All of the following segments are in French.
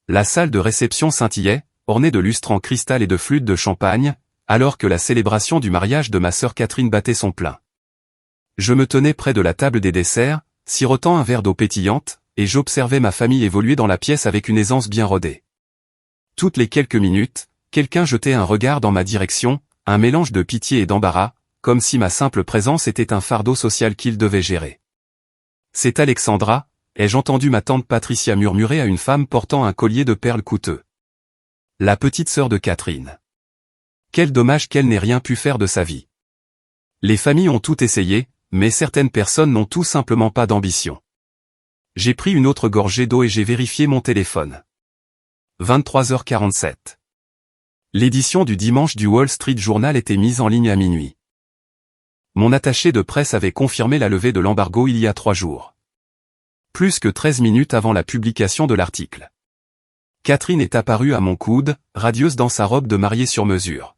La salle de réception scintillait, ornée de lustres en cristal et de flûtes de champagne, alors que la célébration du mariage de ma sœur Catherine battait son plein. Je me tenais près de la table des desserts, sirotant un verre d'eau pétillante, et j'observais ma famille évoluer dans la pièce avec une aisance bien rodée. Toutes les quelques minutes, quelqu'un jetait un regard dans ma direction, un mélange de pitié et d'embarras, comme si ma simple présence était un fardeau social qu'il devait gérer. « C'est Alexandra », ai-je entendu ma tante Patricia murmurer à une femme portant un collier de perles coûteux. La petite sœur de Catherine. Quel dommage qu'elle n'ait rien pu faire de sa vie. Les familles ont tout essayé, mais certaines personnes n'ont tout simplement pas d'ambition. J'ai pris une autre gorgée d'eau et j'ai vérifié mon téléphone. 23h47. L'édition du dimanche du Wall Street Journal était mise en ligne à minuit. Mon attaché de presse avait confirmé la levée de l'embargo il y a 3 jours. Plus que 13 minutes avant la publication de l'article. Catherine est apparue à mon coude, radieuse dans sa robe de mariée sur mesure.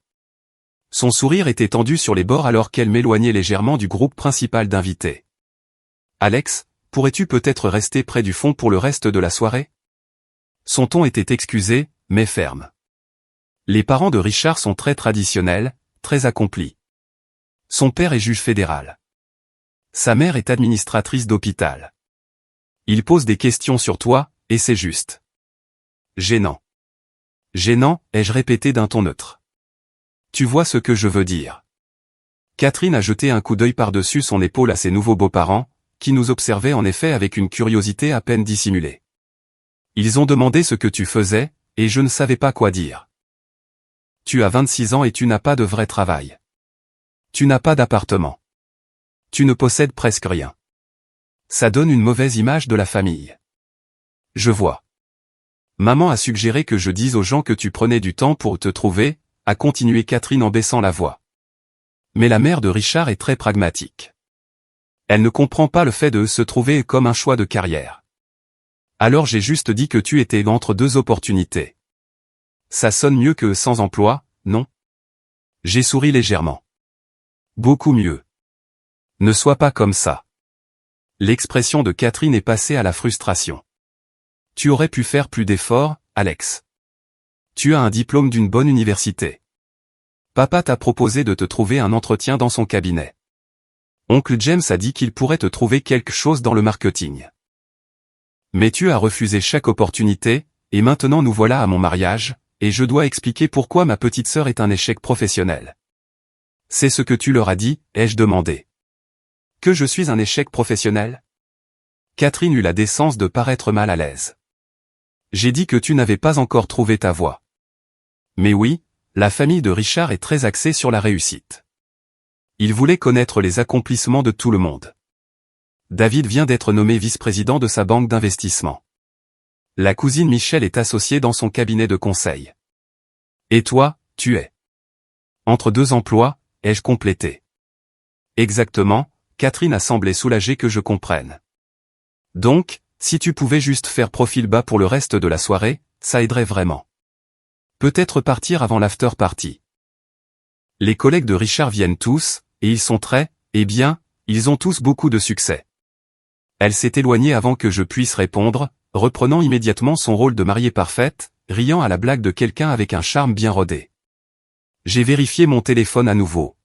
Son sourire était tendu sur les bords alors qu'elle m'éloignait légèrement du groupe principal d'invités. « Alex, pourrais-tu peut-être rester près du fond pour le reste de la soirée ?» Son ton était excusé, mais ferme. Les parents de Richard sont très traditionnels, très accomplis. Son père est juge fédéral. Sa mère est administratrice d'hôpital. Il pose des questions sur toi, et c'est juste. Gênant. Gênant, ai-je répété d'un ton neutre. Tu vois ce que je veux dire. Catherine a jeté un coup d'œil par-dessus son épaule à ses nouveaux beaux-parents, qui nous observaient en effet avec une curiosité à peine dissimulée. Ils ont demandé ce que tu faisais, et je ne savais pas quoi dire. Tu as 26 ans et tu n'as pas de vrai travail. Tu n'as pas d'appartement. Tu ne possèdes presque rien. Ça donne une mauvaise image de la famille. Je vois. Maman a suggéré que je dise aux gens que tu prenais du temps pour te trouver, a continué Catherine en baissant la voix. Mais la mère de Richard est très pragmatique. Elle ne comprend pas le fait de se trouver comme un choix de carrière. Alors j'ai juste dit que tu étais entre 2 opportunités. Ça sonne mieux que sans emploi, non? J'ai souri légèrement. Beaucoup mieux. Ne sois pas comme ça. L'expression de Catherine est passée à la frustration. Tu aurais pu faire plus d'efforts, Alex. Tu as un diplôme d'une bonne université. Papa t'a proposé de te trouver un entretien dans son cabinet. Oncle James a dit qu'il pourrait te trouver quelque chose dans le marketing. Mais tu as refusé chaque opportunité, et maintenant nous voilà à mon mariage, et je dois expliquer pourquoi ma petite sœur est un échec professionnel. C'est ce que tu leur as dit, ai-je demandé. Que je suis un échec professionnel? Catherine eut la décence de paraître mal à l'aise. J'ai dit que tu n'avais pas encore trouvé ta voie. Mais oui, la famille de Richard est très axée sur la réussite. Il voulait connaître les accomplissements de tout le monde. David vient d'être nommé vice-président de sa banque d'investissement. La cousine Michelle est associée dans son cabinet de conseil. Et toi, tu es entre 2 emplois, ai-je complété. Exactement, Catherine a semblé soulagée que je comprenne. Donc, si tu pouvais juste faire profil bas pour le reste de la soirée, ça aiderait vraiment. Peut-être partir avant l'after party. Les collègues de Richard viennent tous, et ils sont bien, ils ont tous beaucoup de succès. Elle s'est éloignée avant que je puisse répondre, reprenant immédiatement son rôle de mariée parfaite, riant à la blague de quelqu'un avec un charme bien rodé. J'ai vérifié mon téléphone à nouveau.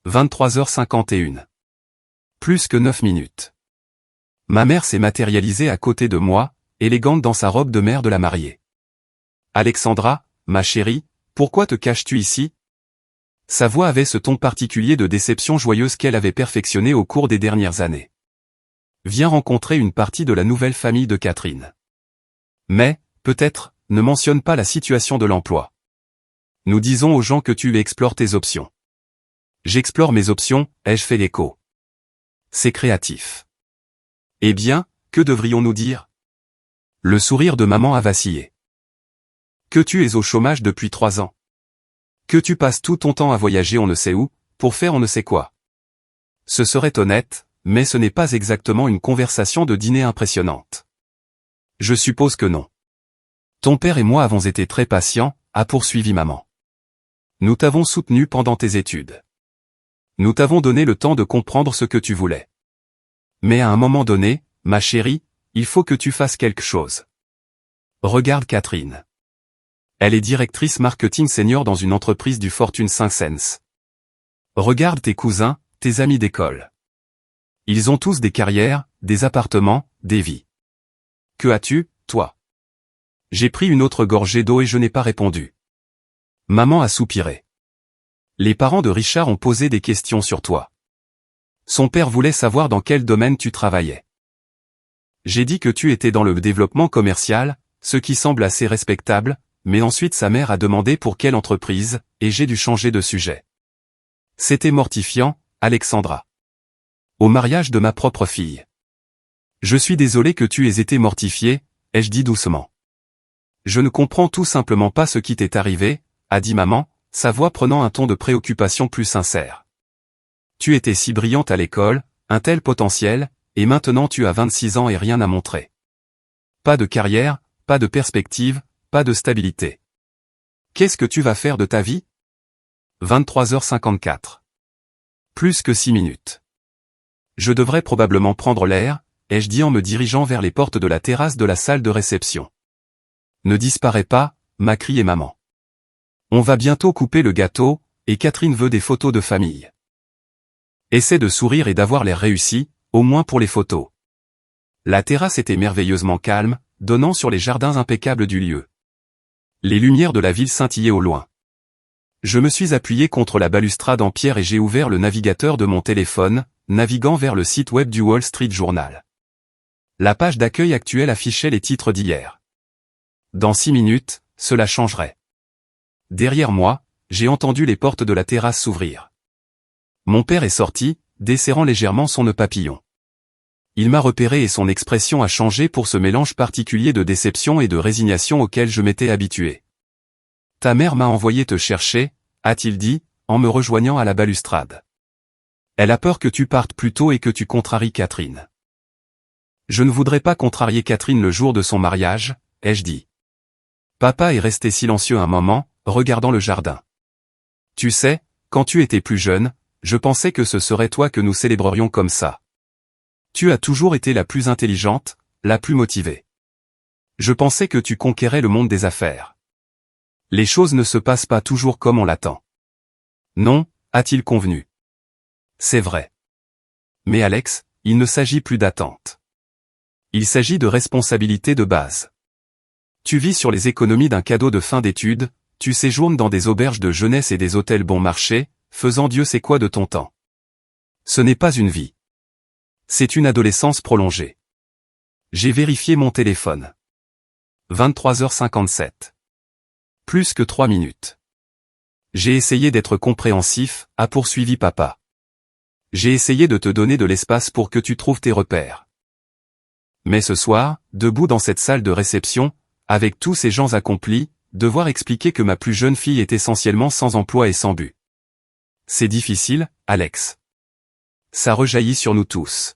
23h51. Plus que 9 minutes. Ma mère s'est matérialisée à côté de moi, élégante dans sa robe de mère de la mariée. Alexandra, ma chérie, pourquoi te caches-tu ici? Sa voix avait ce ton particulier de déception joyeuse qu'elle avait perfectionné au cours des dernières années. Viens rencontrer une partie de la nouvelle famille de Catherine. Mais, peut-être, ne mentionne pas la situation de l'emploi. Nous disons aux gens que tu explores tes options. J'explore mes options, ai-je fait l'écho. C'est créatif. Eh bien, que devrions-nous dire? Le sourire de maman a vacillé. Que tu es au chômage depuis 3 ans. Que tu passes tout ton temps à voyager on ne sait où, pour faire on ne sait quoi. Ce serait honnête, mais ce n'est pas exactement une conversation de dîner impressionnante. Je suppose que non. Ton père et moi avons été très patients, a poursuivi maman. Nous t'avons soutenu pendant tes études. Nous t'avons donné le temps de comprendre ce que tu voulais. Mais à un moment donné, ma chérie, il faut que tu fasses quelque chose. Regarde Catherine. Elle est directrice marketing senior dans une entreprise du Fortune 500. Regarde tes cousins, tes amis d'école. Ils ont tous des carrières, des appartements, des vies. Que as-tu, toi? J'ai pris une autre gorgée d'eau et je n'ai pas répondu. Maman a soupiré. Les parents de Richard ont posé des questions sur toi. Son père voulait savoir dans quel domaine tu travaillais. J'ai dit que tu étais dans le développement commercial, ce qui semble assez respectable, mais ensuite sa mère a demandé pour quelle entreprise, et j'ai dû changer de sujet. C'était mortifiant, Alexandra. Au mariage de ma propre fille. Je suis désolé que tu aies été mortifiée, ai-je dit doucement. Je ne comprends tout simplement pas ce qui t'est arrivé, a dit maman, sa voix prenant un ton de préoccupation plus sincère. Tu étais si brillante à l'école, un tel potentiel, et maintenant tu as 26 ans et rien à montrer. Pas de carrière, pas de perspective, pas de stabilité. Qu'est-ce que tu vas faire de ta vie? 23h54. Plus que 6 minutes. Je devrais probablement prendre l'air, ai-je dit en me dirigeant vers les portes de la terrasse de la salle de réception. Ne disparais pas, m'a crié maman. On va bientôt couper le gâteau, et Catherine veut des photos de famille. Essaie de sourire et d'avoir l'air réussi, au moins pour les photos. La terrasse était merveilleusement calme, donnant sur les jardins impeccables du lieu. Les lumières de la ville scintillaient au loin. Je me suis appuyé contre la balustrade en pierre et j'ai ouvert le navigateur de mon téléphone, naviguant vers le site web du Wall Street Journal. La page d'accueil actuelle affichait les titres d'hier. Dans 6 minutes, cela changerait. Derrière moi, j'ai entendu les portes de la terrasse s'ouvrir. Mon père est sorti, desserrant légèrement son nœud papillon. Il m'a repéré et son expression a changé pour ce mélange particulier de déception et de résignation auquel je m'étais habitué. « Ta mère m'a envoyé te chercher », a-t-il dit, en me rejoignant à la balustrade. « Elle a peur que tu partes plus tôt et que tu contraries Catherine. » Je ne voudrais pas contrarier Catherine le jour de son mariage, ai-je dit. Papa est resté silencieux un moment, regardant le jardin. Tu sais, quand tu étais plus jeune, je pensais que ce serait toi que nous célébrerions comme ça. Tu as toujours été la plus intelligente, la plus motivée. Je pensais que tu conquérais le monde des affaires. Les choses ne se passent pas toujours comme on l'attend. Non, a-t-il convenu. C'est vrai. Mais Alex, il ne s'agit plus d'attente. Il s'agit de responsabilité de base. Tu vis sur les économies d'un cadeau de fin d'études, tu séjournes dans des auberges de jeunesse et des hôtels bon marché, faisant Dieu sait quoi de ton temps. Ce n'est pas une vie. C'est une adolescence prolongée. J'ai vérifié mon téléphone. 23h57. Plus que 3 minutes. J'ai essayé d'être compréhensif, a poursuivi papa. J'ai essayé de te donner de l'espace pour que tu trouves tes repères. Mais ce soir, debout dans cette salle de réception, avec tous ces gens accomplis, devoir expliquer que ma plus jeune fille est essentiellement sans emploi et sans but. C'est difficile, Alex. Ça rejaillit sur nous tous.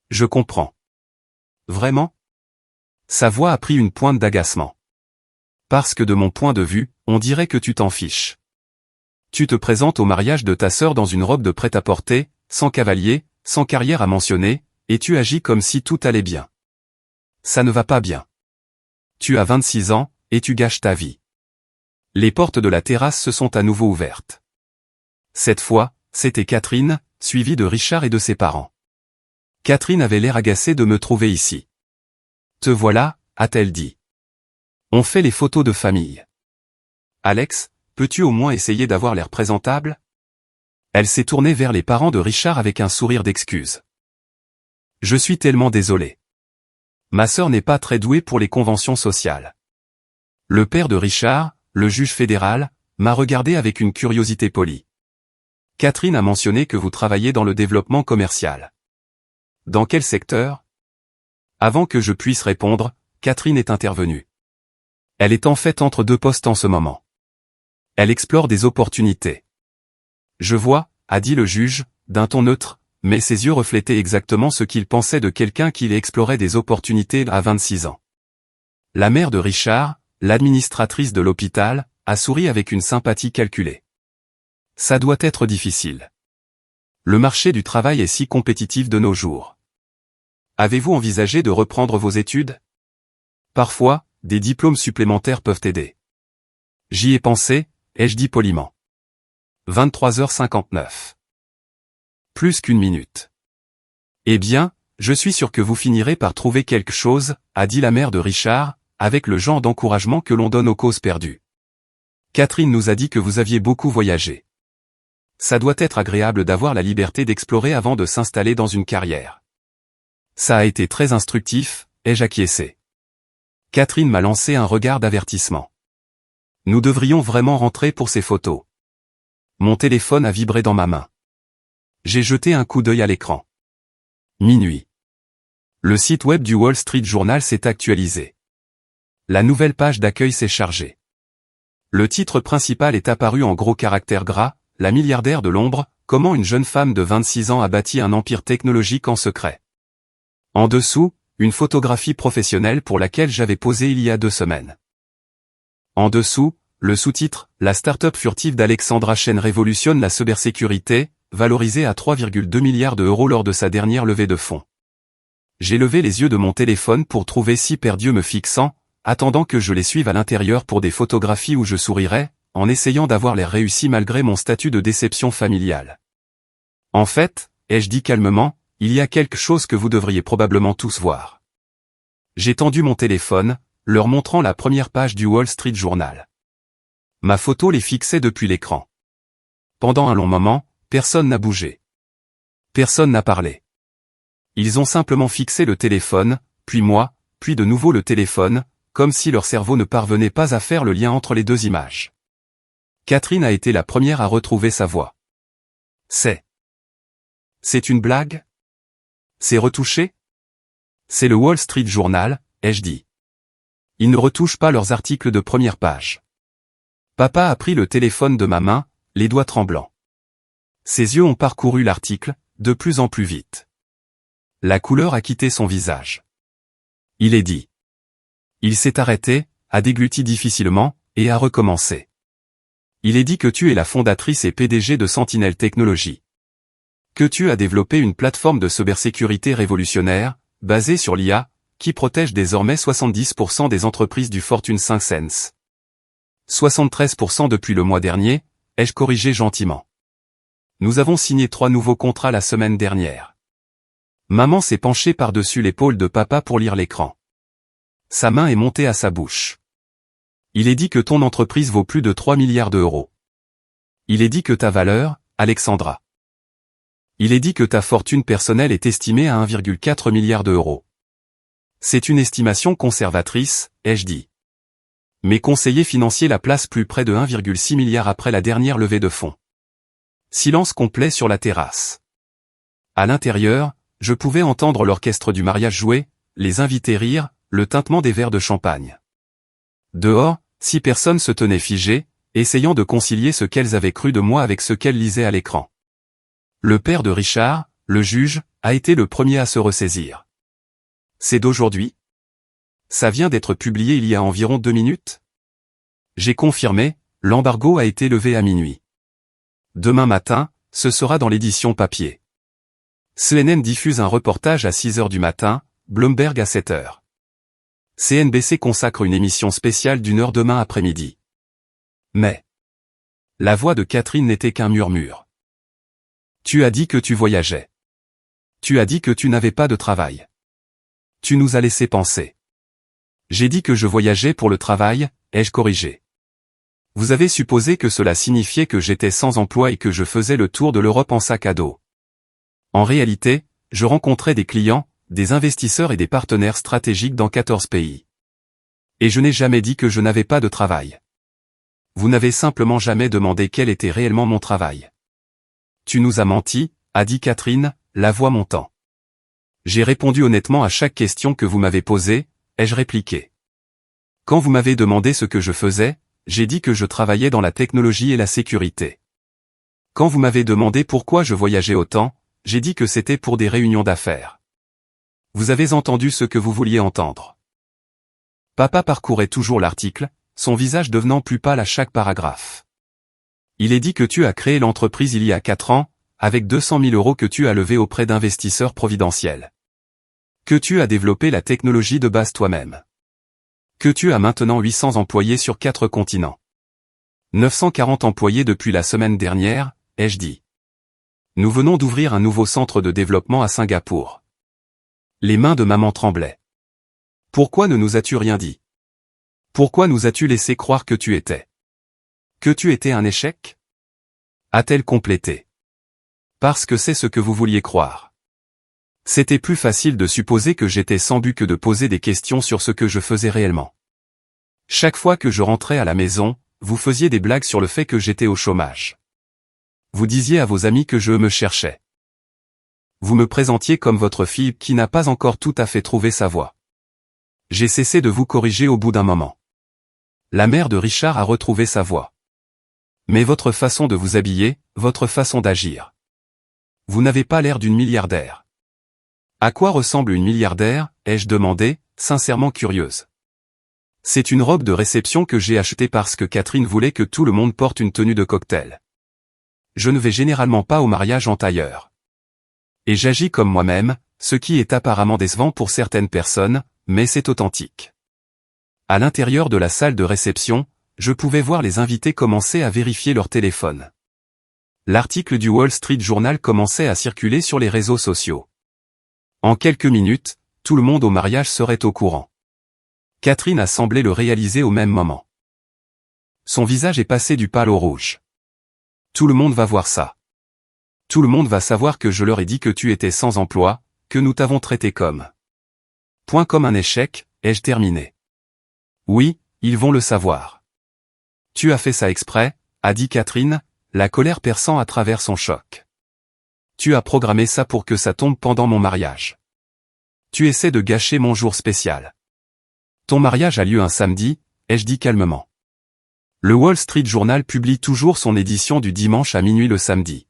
Je comprends. Vraiment? Sa voix a pris une pointe d'agacement. Parce que de mon point de vue, on dirait que tu t'en fiches. Tu te présentes au mariage de ta sœur dans une robe de prêt-à-porter, sans cavalier, sans carrière à mentionner, et tu agis comme si tout allait bien. Ça ne va pas bien. Tu as 26 ans, et tu gâches ta vie. Les portes de la terrasse se sont à nouveau ouvertes. Cette fois, c'était Catherine, suivie de Richard et de ses parents. Catherine avait l'air agacée de me trouver ici. « Te voilà », a-t-elle dit. « On fait les photos de famille. Alex, peux-tu au moins essayer d'avoir l'air présentable ?» Elle s'est tournée vers les parents de Richard avec un sourire d'excuse. « Je suis tellement désolé. Ma sœur n'est pas très douée pour les conventions sociales. » Le père de Richard, le juge fédéral, m'a regardé avec une curiosité polie. « Catherine a mentionné que vous travaillez dans le développement commercial. » « Dans quel secteur ?» Avant que je puisse répondre, Catherine est intervenue. Elle est en fait entre deux postes en ce moment. Elle explore des opportunités. « Je vois », a dit le juge, d'un ton neutre, mais ses yeux reflétaient exactement ce qu'il pensait de quelqu'un qui explorait des opportunités à 26 ans. La mère de Richard, l'administratrice de l'hôpital, a souri avec une sympathie calculée. Ça doit être difficile. Le marché du travail est si compétitif de nos jours. Avez-vous envisagé de reprendre vos études? Parfois, des diplômes supplémentaires peuvent aider. J'y ai pensé, ai-je dit poliment. 23h59. Plus qu'une minute. Eh bien, je suis sûr que vous finirez par trouver quelque chose, a dit la mère de Richard, avec le genre d'encouragement que l'on donne aux causes perdues. Catherine nous a dit que vous aviez beaucoup voyagé. Ça doit être agréable d'avoir la liberté d'explorer avant de s'installer dans une carrière. Ça a été très instructif, ai-je acquiescé. Catherine m'a lancé un regard d'avertissement. Nous devrions vraiment rentrer pour ces photos. Mon téléphone a vibré dans ma main. J'ai jeté un coup d'œil à l'écran. Minuit. Le site web du Wall Street Journal s'est actualisé. La nouvelle page d'accueil s'est chargée. Le titre principal est apparu en gros caractères gras, la milliardaire de l'ombre, comment une jeune femme de 26 ans a bâti un empire technologique en secret. En dessous, une photographie professionnelle pour laquelle j'avais posé il y a 2 semaines. En dessous, le sous-titre, la start-up furtive d'Alexandra Chen révolutionne la cybersécurité, valorisée à 3,2 milliards d'euros lors de sa dernière levée de fonds. J'ai levé les yeux de mon téléphone pour trouver 6 paires d'yeux me fixant, attendant que je les suive à l'intérieur pour des photographies où je sourirais, en essayant d'avoir l'air réussi malgré mon statut de déception familiale. En fait, ai-je dit calmement, il y a quelque chose que vous devriez probablement tous voir. J'ai tendu mon téléphone, leur montrant la première page du Wall Street Journal. Ma photo les fixait depuis l'écran. Pendant un long moment, personne n'a bougé. Personne n'a parlé. Ils ont simplement fixé le téléphone, puis moi, puis de nouveau le téléphone, comme si leur cerveau ne parvenait pas à faire le lien entre les 2 images. Catherine a été la première à retrouver sa voix. C'est une blague? C'est retouché? C'est le Wall Street Journal, ai-je dit. Ils ne retouchent pas leurs articles de première page. Papa a pris le téléphone de ma main, les doigts tremblants. Ses yeux ont parcouru l'article, de plus en plus vite. La couleur a quitté son visage. Il est dit. Il s'est arrêté, a dégluti difficilement, et a recommencé. Il est dit que tu es la fondatrice et PDG de Sentinel Technologies. Que tu as développé une plateforme de cybersécurité révolutionnaire, basée sur l'IA, qui protège désormais 70% des entreprises du Fortune 500. 73% depuis le mois dernier, ai-je corrigé gentiment. Nous avons signé 3 nouveaux contrats la semaine dernière. Maman s'est penchée par-dessus l'épaule de papa pour lire l'écran. Sa main est montée à sa bouche. Il est dit que ton entreprise vaut plus de 3 milliards d'euros. Il est dit que ta valeur, Alexandra. Il est dit que ta fortune personnelle est estimée à 1,4 milliard d'euros. C'est une estimation conservatrice, ai-je dit. Mes conseillers financiers la placent plus près de 1,6 milliard après la dernière levée de fonds. Silence complet sur la terrasse. À l'intérieur, je pouvais entendre l'orchestre du mariage jouer, les invités rire, le tintement des verres de champagne. Dehors, 6 personnes se tenaient figées, essayant de concilier ce qu'elles avaient cru de moi avec ce qu'elles lisaient à l'écran. Le père de Richard, le juge, a été le premier à se ressaisir. C'est d'aujourd'hui? Ça vient d'être publié il y a environ 2 minutes? J'ai confirmé, l'embargo a été levé à minuit. Demain matin, ce sera dans l'édition papier. CNN diffuse un reportage à 6 heures du matin, Bloomberg à 7 heures. CNBC consacre une émission spéciale d'1 heure demain après-midi. Mais la voix de Catherine n'était qu'un murmure. Tu as dit que tu voyageais. Tu as dit que tu n'avais pas de travail. Tu nous as laissé penser. J'ai dit que je voyageais pour le travail, ai-je corrigé. Vous avez supposé que cela signifiait que j'étais sans emploi et que je faisais le tour de l'Europe en sac à dos. En réalité, je rencontrais des clients, des investisseurs et des partenaires stratégiques dans 14 pays. Et je n'ai jamais dit que je n'avais pas de travail. Vous n'avez simplement jamais demandé quel était réellement mon travail. Tu nous as menti, a dit Catherine, la voix montant. J'ai répondu honnêtement à chaque question que vous m'avez posée, ai-je répliqué. Quand vous m'avez demandé ce que je faisais, j'ai dit que je travaillais dans la technologie et la sécurité. Quand vous m'avez demandé pourquoi je voyageais autant, j'ai dit que c'était pour des réunions d'affaires. Vous avez entendu ce que vous vouliez entendre. Papa parcourait toujours l'article, son visage devenant plus pâle à chaque paragraphe. Il est dit que tu as créé l'entreprise il y a 4 ans, avec 200 000 € que tu as levés auprès d'investisseurs providentiels. Que tu as développé la technologie de base toi-même. Que tu as maintenant 800 employés sur 4 continents. 940 employés depuis la semaine dernière, ai-je dit. Nous venons d'ouvrir un nouveau centre de développement à Singapour. Les mains de maman tremblaient. Pourquoi ne nous as-tu rien dit? Pourquoi nous as-tu laissé croire que tu étais? Que tu étais un échec? A-t-elle complété. Parce que c'est ce que vous vouliez croire. C'était plus facile de supposer que j'étais sans but que de poser des questions sur ce que je faisais réellement. Chaque fois que je rentrais à la maison, vous faisiez des blagues sur le fait que j'étais au chômage. Vous disiez à vos amis que je me cherchais. Vous me présentiez comme votre fille qui n'a pas encore tout à fait trouvé sa voie. J'ai cessé de vous corriger au bout d'un moment. La mère de Richard a retrouvé sa voie. Mais votre façon de vous habiller, votre façon d'agir. Vous n'avez pas l'air d'une milliardaire. À quoi ressemble une milliardaire, ai-je demandé, sincèrement curieuse. C'est une robe de réception que j'ai achetée parce que Catherine voulait que tout le monde porte une tenue de cocktail. Je ne vais généralement pas au mariage en tailleur. Et j'agis comme moi-même, ce qui est apparemment décevant pour certaines personnes, mais c'est authentique. À l'intérieur de la salle de réception, je pouvais voir les invités commencer à vérifier leur téléphone. L'article du Wall Street Journal commençait à circuler sur les réseaux sociaux. En quelques minutes, tout le monde au mariage serait au courant. Catherine a semblé le réaliser au même moment. Son visage est passé du pâle au rouge. Tout le monde va voir ça. Tout le monde va savoir que je leur ai dit que tu étais sans emploi, que nous t'avons traité comme un échec, ai-je terminé. Oui, ils vont le savoir. Tu as fait ça exprès, a dit Catherine, la colère perçant à travers son choc. Tu as programmé ça pour que ça tombe pendant mon mariage. Tu essaies de gâcher mon jour spécial. Ton mariage a lieu un samedi, ai-je dit calmement. Le Wall Street Journal publie toujours son édition du dimanche à minuit le samedi.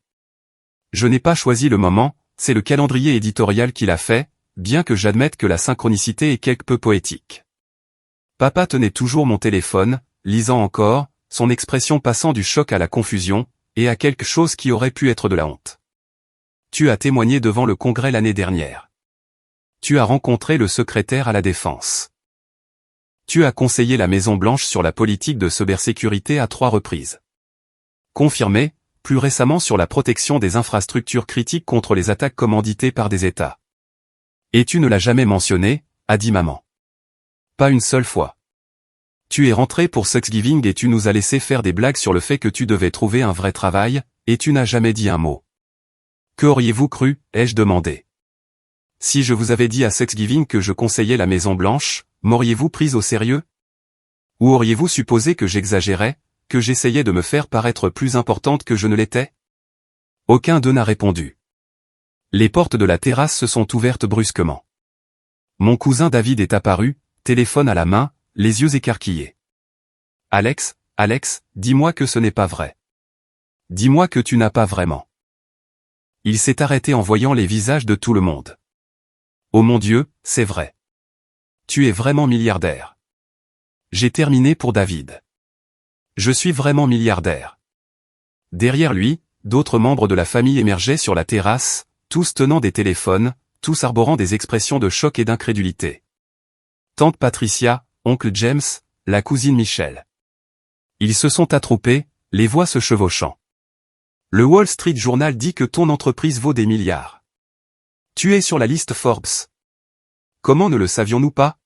Je n'ai pas choisi le moment, c'est le calendrier éditorial qui l'a fait, bien que j'admette que la synchronicité est quelque peu poétique. Papa tenait toujours mon téléphone, lisant encore, son expression passant du choc à la confusion, et à quelque chose qui aurait pu être de la honte. Tu as témoigné devant le Congrès l'année dernière. Tu as rencontré le secrétaire à la Défense. Tu as conseillé la Maison-Blanche sur la politique de cybersécurité à 3 reprises. Confirmé, plus récemment sur la protection des infrastructures critiques contre les attaques commanditées par des États. Et tu ne l'as jamais mentionné, a dit maman. Pas une seule fois. Tu es rentré pour Thanksgiving et tu nous as laissé faire des blagues sur le fait que tu devais trouver un vrai travail, et tu n'as jamais dit un mot. Que auriez-vous cru, ai-je demandé. Si je vous avais dit à Thanksgiving que je conseillais la Maison-Blanche, m'auriez-vous prise au sérieux? Ou auriez-vous supposé que j'exagérais, que j'essayais de me faire paraître plus importante que je ne l'étais? Aucun d'eux n'a répondu. Les portes de la terrasse se sont ouvertes brusquement. Mon cousin David est apparu, téléphone à la main, les yeux écarquillés. Alex, dis-moi que ce n'est pas vrai. Dis-moi que tu n'as pas vraiment. Il s'est arrêté en voyant les visages de tout le monde. Oh mon Dieu, c'est vrai. Tu es vraiment milliardaire. J'ai terminé pour David. Je suis vraiment milliardaire. Derrière lui, d'autres membres de la famille émergeaient sur la terrasse, tous tenant des téléphones, tous arborant des expressions de choc et d'incrédulité. Tante Patricia, oncle James, la cousine Michelle. Ils se sont attroupés, les voix se chevauchant. Le Wall Street Journal dit que ton entreprise vaut des milliards. Tu es sur la liste Forbes. Comment ne le savions-nous pas?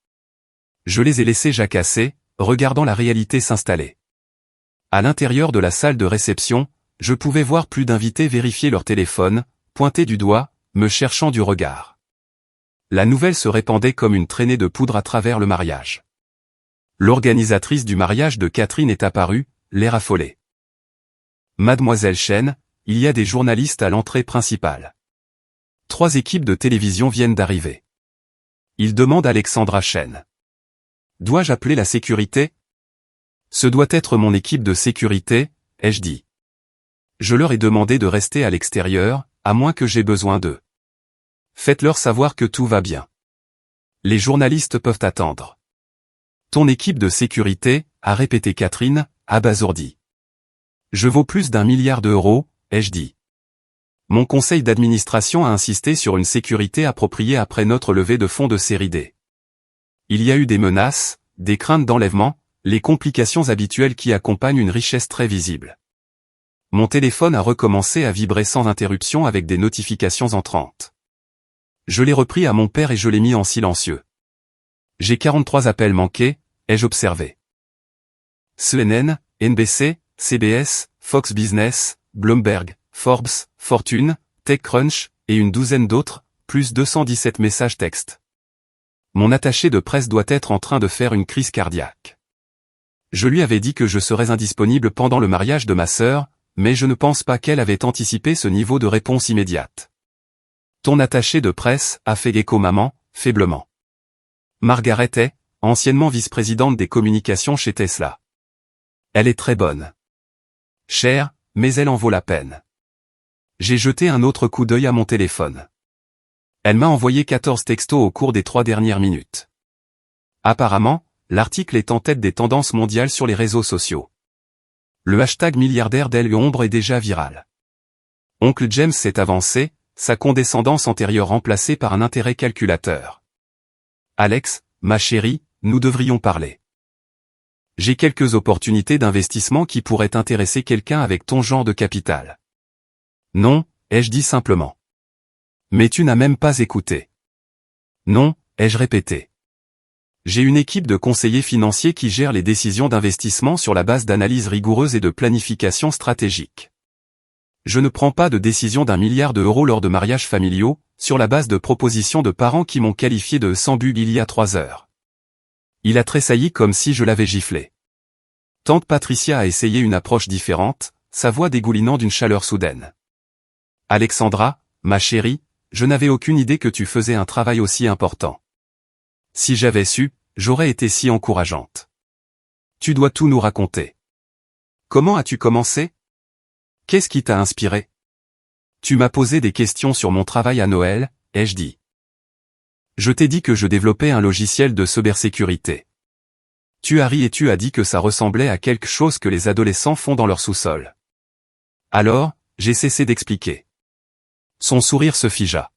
Je les ai laissés jacasser, regardant la réalité s'installer. À l'intérieur de la salle de réception, je pouvais voir plus d'invités vérifier leur téléphone, pointer du doigt, me cherchant du regard. La nouvelle se répandait comme une traînée de poudre à travers le mariage. L'organisatrice du mariage de Catherine est apparue, l'air affolé. Mademoiselle Chen, il y a des journalistes à l'entrée principale. 3 équipes de télévision viennent d'arriver. Il demande Alexandra Chen. Dois-je appeler la sécurité? Ce doit être mon équipe de sécurité, ai-je dit. Je leur ai demandé de rester à l'extérieur, à moins que j'aie besoin d'eux. Faites-leur savoir que tout va bien. Les journalistes peuvent attendre. Ton équipe de sécurité, a répété Catherine, abasourdie. Je vaux plus d'1 milliard d'euros, ai-je dit. Mon conseil d'administration a insisté sur une sécurité appropriée après notre levée de fonds de série D. Il y a eu des menaces, des craintes d'enlèvement, les complications habituelles qui accompagnent une richesse très visible. Mon téléphone a recommencé à vibrer sans interruption avec des notifications entrantes. Je l'ai repris à mon père et je l'ai mis en silencieux. J'ai 43 appels manqués, ai-je observé. CNN, NBC, CBS, Fox Business, Bloomberg, Forbes, Fortune, TechCrunch, et une douzaine d'autres, plus 217 messages textes. Mon attaché de presse doit être en train de faire une crise cardiaque. Je lui avais dit que je serais indisponible pendant le mariage de ma sœur, mais je ne pense pas qu'elle avait anticipé ce niveau de réponse immédiate. Ton attaché de presse, a fait écho maman, faiblement. Margaret est, anciennement vice-présidente des communications chez Tesla. Elle est très bonne. Chère, mais elle en vaut la peine. J'ai jeté un autre coup d'œil à mon téléphone. Elle m'a envoyé 14 textos au cours des 3 dernières minutes. Apparemment, l'article est en tête des tendances mondiales sur les réseaux sociaux. Le hashtag milliardaire d'El Ombre est déjà viral. Oncle James s'est avancé, sa condescendance antérieure remplacée par un intérêt calculateur. Alex, ma chérie, nous devrions parler. J'ai quelques opportunités d'investissement qui pourraient intéresser quelqu'un avec ton genre de capital. Non, ai-je dit simplement. Mais tu n'as même pas écouté. Non, ai-je répété. J'ai une équipe de conseillers financiers qui gère les décisions d'investissement sur la base d'analyses rigoureuses et de planification stratégique. Je ne prends pas de décision d'1 milliard d'euros lors de mariages familiaux, sur la base de propositions de parents qui m'ont qualifié de sans bug il y a 3 heures. Il a tressailli comme si je l'avais giflé. Tante Patricia a essayé une approche différente, sa voix dégoulinant d'une chaleur soudaine. Alexandra, ma chérie, je n'avais aucune idée que tu faisais un travail aussi important. Si j'avais su, j'aurais été si encourageante. Tu dois tout nous raconter. Comment as-tu commencé? Qu'est-ce qui t'a inspiré? Tu m'as posé des questions sur mon travail à Noël, ai-je dit. Je t'ai dit que je développais un logiciel de cybersécurité. Tu as ri et tu as dit que ça ressemblait à quelque chose que les adolescents font dans leur sous-sol. Alors, j'ai cessé d'expliquer. Son sourire se figea.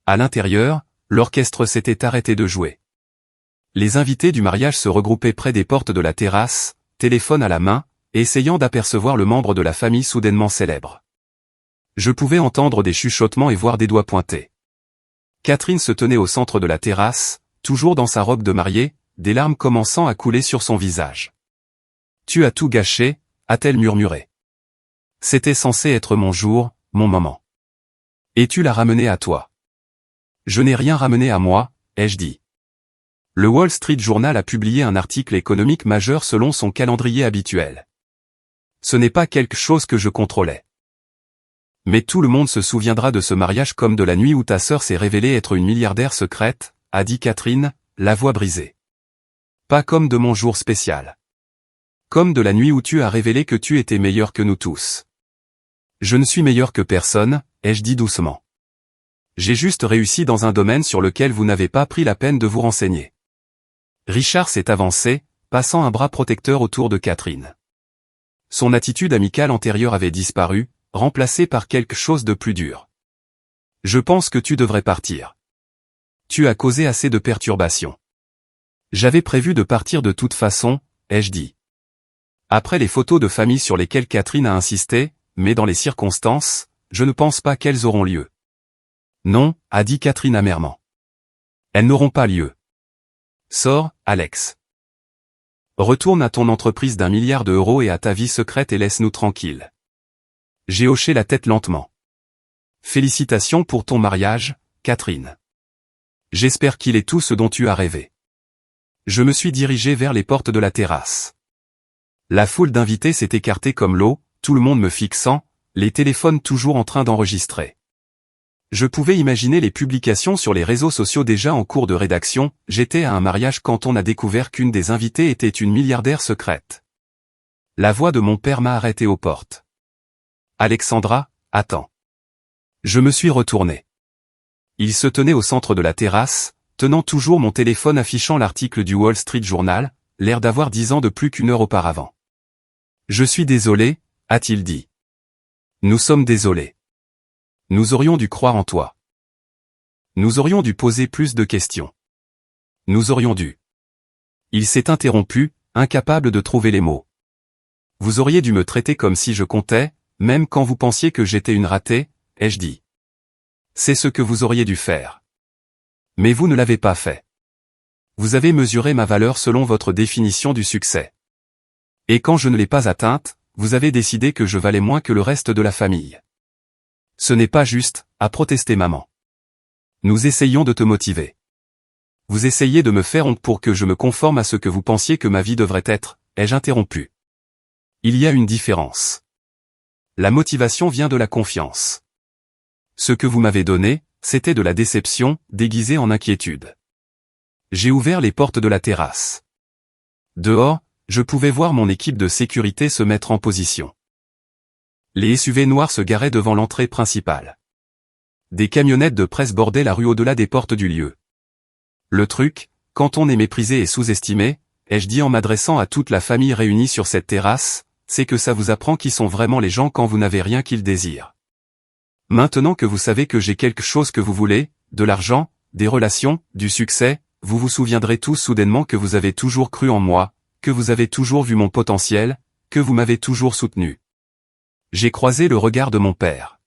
À l'intérieur, l'orchestre s'était arrêté de jouer. Les invités du mariage se regroupaient près des portes de la terrasse, téléphone à la main, essayant d'apercevoir le membre de la famille soudainement célèbre. Je pouvais entendre des chuchotements et voir des doigts pointés. Catherine se tenait au centre de la terrasse, toujours dans sa robe de mariée, des larmes commençant à couler sur son visage. « Tu as tout gâché », a-t-elle murmuré. « C'était censé être mon jour, mon moment. Et tu l'as ramené à toi. » Je n'ai rien ramené à moi, ai-je dit. Le Wall Street Journal a publié un article économique majeur selon son calendrier habituel. Ce n'est pas quelque chose que je contrôlais. Mais tout le monde se souviendra de ce mariage comme de la nuit où ta sœur s'est révélée être une milliardaire secrète, a dit Catherine, la voix brisée. Pas comme de mon jour spécial. Comme de la nuit où tu as révélé que tu étais meilleur que nous tous. Je ne suis meilleur que personne, ai-je dit doucement. J'ai juste réussi dans un domaine sur lequel vous n'avez pas pris la peine de vous renseigner. Richard s'est avancé, passant un bras protecteur autour de Catherine. Son attitude amicale antérieure avait disparu, remplacée par quelque chose de plus dur. Je pense que tu devrais partir. Tu as causé assez de perturbations. J'avais prévu de partir de toute façon, ai-je dit. Après les photos de famille sur lesquelles Catherine a insisté, mais dans les circonstances, je ne pense pas qu'elles auront lieu. Non, a dit Catherine amèrement. Elles n'auront pas lieu. Sors, Alex. Retourne à ton entreprise d'1 milliard d'euros et à ta vie secrète et laisse-nous tranquilles. J'ai hoché la tête lentement. Félicitations pour ton mariage, Catherine. J'espère qu'il est tout ce dont tu as rêvé. Je me suis dirigé vers les portes de la terrasse. La foule d'invités s'est écartée comme l'eau, tout le monde me fixant, les téléphones toujours en train d'enregistrer. Je pouvais imaginer les publications sur les réseaux sociaux déjà en cours de rédaction, j'étais à un mariage quand on a découvert qu'une des invitées était une milliardaire secrète. La voix de mon père m'a arrêté aux portes. Alexandra, attends. Je me suis retourné. Il se tenait au centre de la terrasse, tenant toujours mon téléphone affichant l'article du Wall Street Journal, l'air d'avoir 10 ans de plus qu'1 heure auparavant. Je suis désolé, a-t-il dit. Nous sommes désolés. Nous aurions dû croire en toi. Nous aurions dû poser plus de questions. Nous aurions dû. Il s'est interrompu, incapable de trouver les mots. Vous auriez dû me traiter comme si je comptais, même quand vous pensiez que j'étais une ratée, ai-je dit. C'est ce que vous auriez dû faire. Mais vous ne l'avez pas fait. Vous avez mesuré ma valeur selon votre définition du succès. Et quand je ne l'ai pas atteinte, vous avez décidé que je valais moins que le reste de la famille. Ce n'est pas juste, a protesté maman. Nous essayons de te motiver. Vous essayez de me faire honte pour que je me conforme à ce que vous pensiez que ma vie devrait être, ai-je interrompu. Il y a une différence. La motivation vient de la confiance. Ce que vous m'avez donné, c'était de la déception, déguisée en inquiétude. J'ai ouvert les portes de la terrasse. Dehors, je pouvais voir mon équipe de sécurité se mettre en position. Les SUV noirs se garaient devant l'entrée principale. Des camionnettes de presse bordaient la rue au-delà des portes du lieu. Le truc, quand on est méprisé et sous-estimé, ai-je dit en m'adressant à toute la famille réunie sur cette terrasse, c'est que ça vous apprend qui sont vraiment les gens quand vous n'avez rien qu'ils désirent. Maintenant que vous savez que j'ai quelque chose que vous voulez, de l'argent, des relations, du succès, vous vous souviendrez tous soudainement que vous avez toujours cru en moi, que vous avez toujours vu mon potentiel, que vous m'avez toujours soutenu. J'ai croisé le regard de mon père.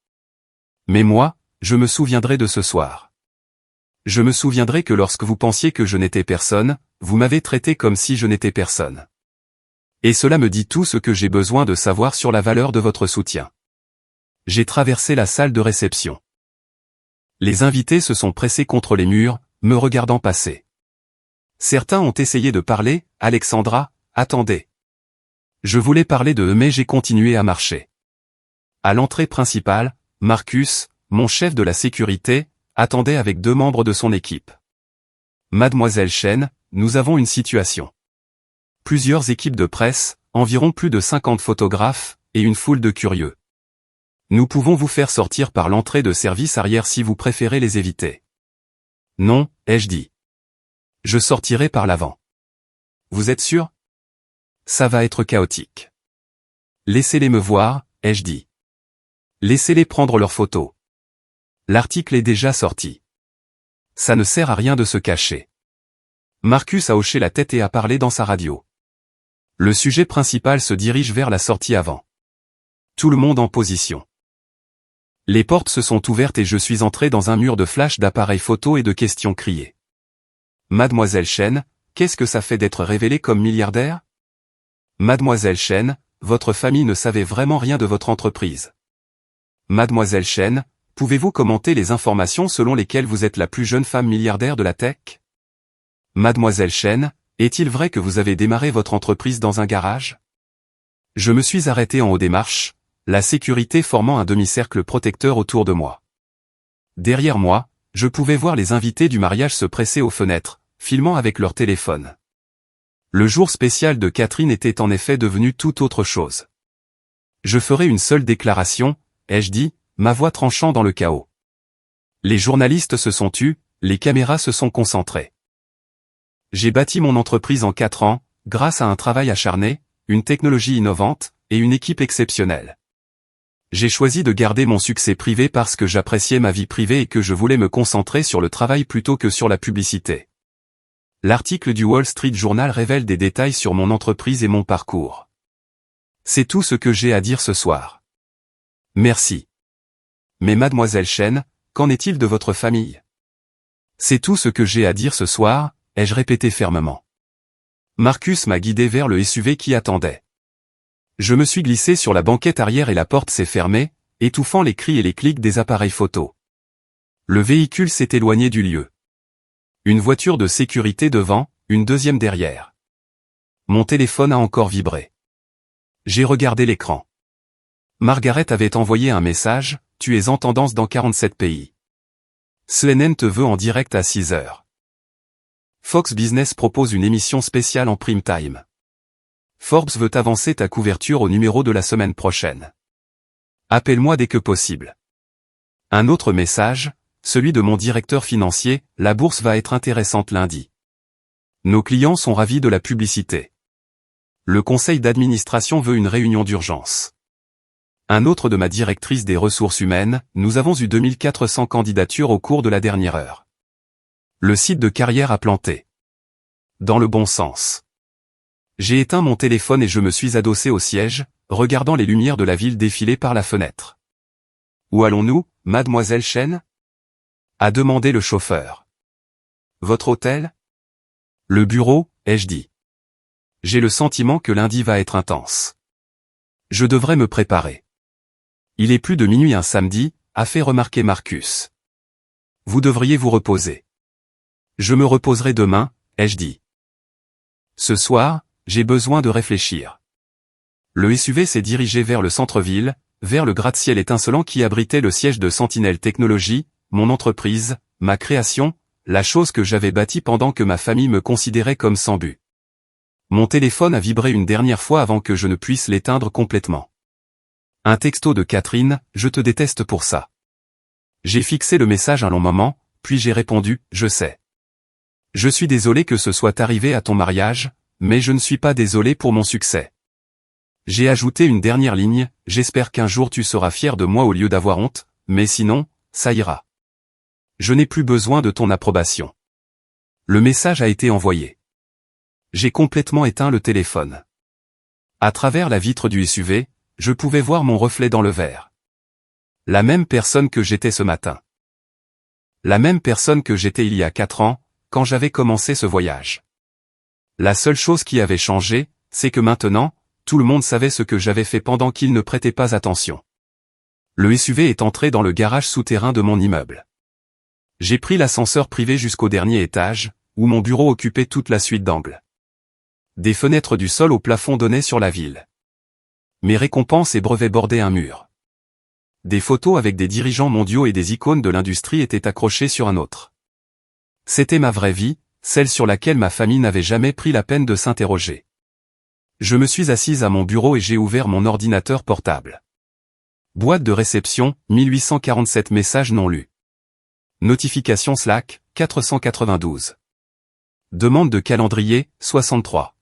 Mais moi, je me souviendrai de ce soir. Je me souviendrai que lorsque vous pensiez que je n'étais personne, vous m'avez traité comme si je n'étais personne. Et cela me dit tout ce que j'ai besoin de savoir sur la valeur de votre soutien. J'ai traversé la salle de réception. Les invités se sont pressés contre les murs, me regardant passer. Certains ont essayé de parler, Alexandra, attendez. Je voulais parler de eux mais j'ai continué à marcher. À l'entrée principale, Marcus, mon chef de la sécurité, attendait avec 2 membres de son équipe. Mademoiselle Chen, nous avons une situation. Plusieurs équipes de presse, environ plus de 50 photographes, et une foule de curieux. Nous pouvons vous faire sortir par l'entrée de service arrière si vous préférez les éviter. Non, ai-je dit. Je sortirai par l'avant. Vous êtes sûr? Ça va être chaotique. Laissez-les me voir, ai-je dit. Laissez-les prendre leurs photos. L'article est déjà sorti. Ça ne sert à rien de se cacher. Marcus a hoché la tête et a parlé dans sa radio. Le sujet principal se dirige vers la sortie avant. Tout le monde en position. Les portes se sont ouvertes et je suis entré dans un mur de flash d'appareils photo et de questions criées. Mademoiselle Chen, qu'est-ce que ça fait d'être révélée comme milliardaire? Mademoiselle Chen, votre famille ne savait vraiment rien de votre entreprise. Mademoiselle Chen, pouvez-vous commenter les informations selon lesquelles vous êtes la plus jeune femme milliardaire de la tech? Mademoiselle Chen, est-il vrai que vous avez démarré votre entreprise dans un garage? Je me suis arrêté en haut des marches, la sécurité formant un demi-cercle protecteur autour de moi. Derrière moi, je pouvais voir les invités du mariage se presser aux fenêtres, filmant avec leur téléphone. Le jour spécial de Catherine était en effet devenu tout autre chose. Je ferai une seule déclaration, ai-je dit, ma voix tranchant dans le chaos. Les journalistes se sont tus, les caméras se sont concentrées. J'ai bâti mon entreprise en 4 ans, grâce à un travail acharné, une technologie innovante, et une équipe exceptionnelle. J'ai choisi de garder mon succès privé parce que j'appréciais ma vie privée et que je voulais me concentrer sur le travail plutôt que sur la publicité. L'article du Wall Street Journal révèle des détails sur mon entreprise et mon parcours. C'est tout ce que j'ai à dire ce soir. Merci. Mais mademoiselle Chen, qu'en est-il de votre famille? C'est tout ce que j'ai à dire ce soir, ai-je répété fermement. Marcus m'a guidé vers le SUV qui attendait. Je me suis glissé sur la banquette arrière et la porte s'est fermée, étouffant les cris et les clics des appareils photo. Le véhicule s'est éloigné du lieu. Une voiture de sécurité devant, une deuxième derrière. Mon téléphone a encore vibré. J'ai regardé l'écran. Margaret avait envoyé un message, tu es en tendance dans 47 pays. CNN te veut en direct à 6 heures. Fox Business propose une émission spéciale en prime time. Forbes veut avancer ta couverture au numéro de la semaine prochaine. Appelle-moi dès que possible. Un autre message, celui de mon directeur financier, la bourse va être intéressante lundi. Nos clients sont ravis de la publicité. Le conseil d'administration veut une réunion d'urgence. Un autre de ma directrice des ressources humaines, nous avons eu 2400 candidatures au cours de la dernière heure. Le site de carrière a planté. dans le bon sens. J'ai éteint mon téléphone et je me suis adossé au siège, regardant les lumières de la ville défiler par la fenêtre. Où allons-nous, mademoiselle Chen? A demandé le chauffeur. Votre hôtel? Le bureau, ai-je dit. J'ai le sentiment que lundi va être intense. Je devrais me préparer. Il est plus de minuit un samedi, a fait remarquer Marcus. Vous devriez vous reposer. Je me reposerai demain, ai-je dit. Ce soir, j'ai besoin de réfléchir. Le SUV s'est dirigé vers le centre-ville, vers le gratte-ciel étincelant qui abritait le siège de Sentinel Technologies, mon entreprise, ma création, la chose que j'avais bâtie pendant que ma famille me considérait comme sans but. Mon téléphone a vibré une dernière fois avant que je ne puisse l'éteindre complètement. Un texto de Catherine, je te déteste pour ça. J'ai fixé le message un long moment, puis j'ai répondu, je sais. Je suis désolé que ce soit arrivé à ton mariage, mais je ne suis pas désolé pour mon succès. J'ai ajouté une dernière ligne, j'espère qu'un jour tu seras fier de moi au lieu d'avoir honte, mais sinon, ça ira. Je n'ai plus besoin de ton approbation. Le message a été envoyé. J'ai complètement éteint le téléphone. À travers la vitre du SUV, je pouvais voir mon reflet dans le verre. La même personne que j'étais ce matin. La même personne que j'étais il y a 4 ans, quand j'avais commencé ce voyage. La seule chose qui avait changé, c'est que maintenant, tout le monde savait ce que j'avais fait pendant qu'il ne prêtait pas attention. Le SUV est entré dans le garage souterrain de mon immeuble. J'ai pris l'ascenseur privé jusqu'au dernier étage, où mon bureau occupait toute la suite d'angles. Des fenêtres du sol au plafond donnaient sur la ville. Mes récompenses et brevets bordaient un mur. Des photos avec des dirigeants mondiaux et des icônes de l'industrie étaient accrochées sur un autre. C'était ma vraie vie, celle sur laquelle ma famille n'avait jamais pris la peine de s'interroger. Je me suis assise à mon bureau et j'ai ouvert mon ordinateur portable. Boîte de réception, 1847 messages non lus. Notification Slack, 492. Demande de calendrier, 63.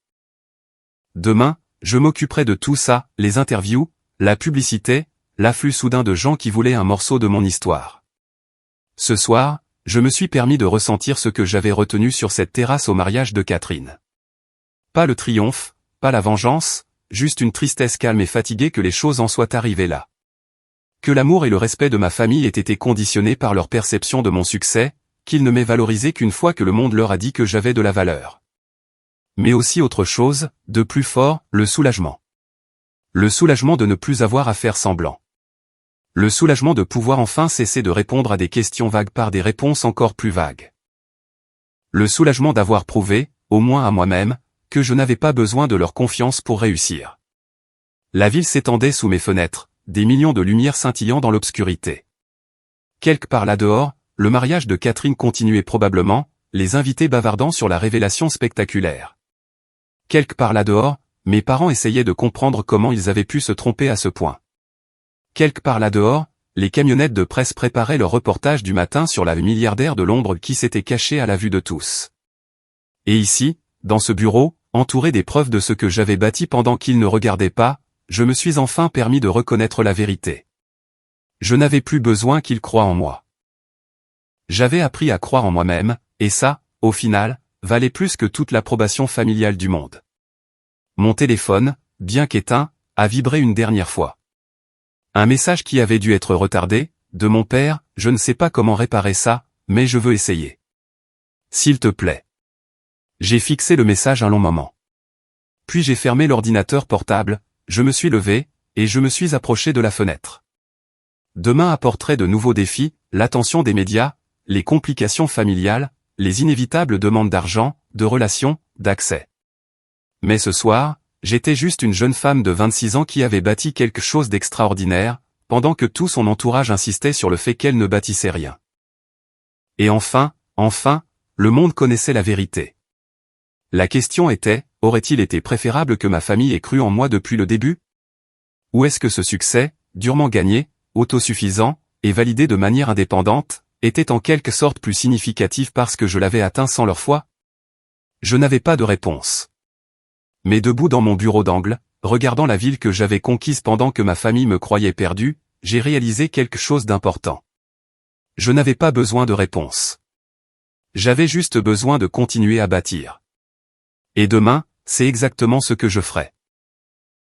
Demain, je m'occuperai de tout ça, les interviews, la publicité, l'afflux soudain de gens qui voulaient un morceau de mon histoire. Ce soir, je me suis permis de ressentir ce que j'avais retenu sur cette terrasse au mariage de Catherine. Pas le triomphe, pas la vengeance, juste une tristesse calme et fatiguée que les choses en soient arrivées là. Que l'amour et le respect de ma famille aient été conditionnés par leur perception de mon succès, qu'ils ne m'aient valorisé qu'une fois que le monde leur a dit que j'avais de la valeur. Mais aussi autre chose, de plus fort, le soulagement. Le soulagement de ne plus avoir à faire semblant. Le soulagement de pouvoir enfin cesser de répondre à des questions vagues par des réponses encore plus vagues. Le soulagement d'avoir prouvé, au moins à moi-même, que je n'avais pas besoin de leur confiance pour réussir. La ville s'étendait sous mes fenêtres, des millions de lumières scintillant dans l'obscurité. Quelque part là-dehors, le mariage de Catherine continuait probablement, les invités bavardant sur la révélation spectaculaire. Quelque part là-dehors, mes parents essayaient de comprendre comment ils avaient pu se tromper à ce point. Quelque part là-dehors, les camionnettes de presse préparaient leur reportage du matin sur la milliardaire de Londres qui s'était cachée à la vue de tous. Et ici, dans ce bureau, entouré des preuves de ce que j'avais bâti pendant qu'ils ne regardaient pas, je me suis enfin permis de reconnaître la vérité. Je n'avais plus besoin qu'ils croient en moi. J'avais appris à croire en moi-même, et ça, au final, valait plus que toute l'approbation familiale du monde. Mon téléphone, bien qu'éteint, a vibré une dernière fois. Un message qui avait dû être retardé, de mon père, je ne sais pas comment réparer ça, mais je veux essayer. S'il te plaît. J'ai fixé le message un long moment. Puis j'ai fermé l'ordinateur portable, je me suis levé, et je me suis approché de la fenêtre. Demain apporterait de nouveaux défis, l'attention des médias, les complications familiales, les inévitables demandes d'argent, de relations, d'accès. Mais ce soir, j'étais juste une jeune femme de 26 ans qui avait bâti quelque chose d'extraordinaire, pendant que tout son entourage insistait sur le fait qu'elle ne bâtissait rien. Et enfin, le monde connaissait la vérité. La question était, aurait-il été préférable que ma famille ait cru en moi depuis le début? Ou est-ce que ce succès, durement gagné, autosuffisant, et validé de manière indépendante, était en quelque sorte plus significatif parce que je l'avais atteint sans leur foi? Je n'avais pas de réponse. Mais debout dans mon bureau d'angle, regardant la ville que j'avais conquise pendant que ma famille me croyait perdu, j'ai réalisé quelque chose d'important. Je n'avais pas besoin de réponse. J'avais juste besoin de continuer à bâtir. Et demain, c'est exactement ce que je ferai.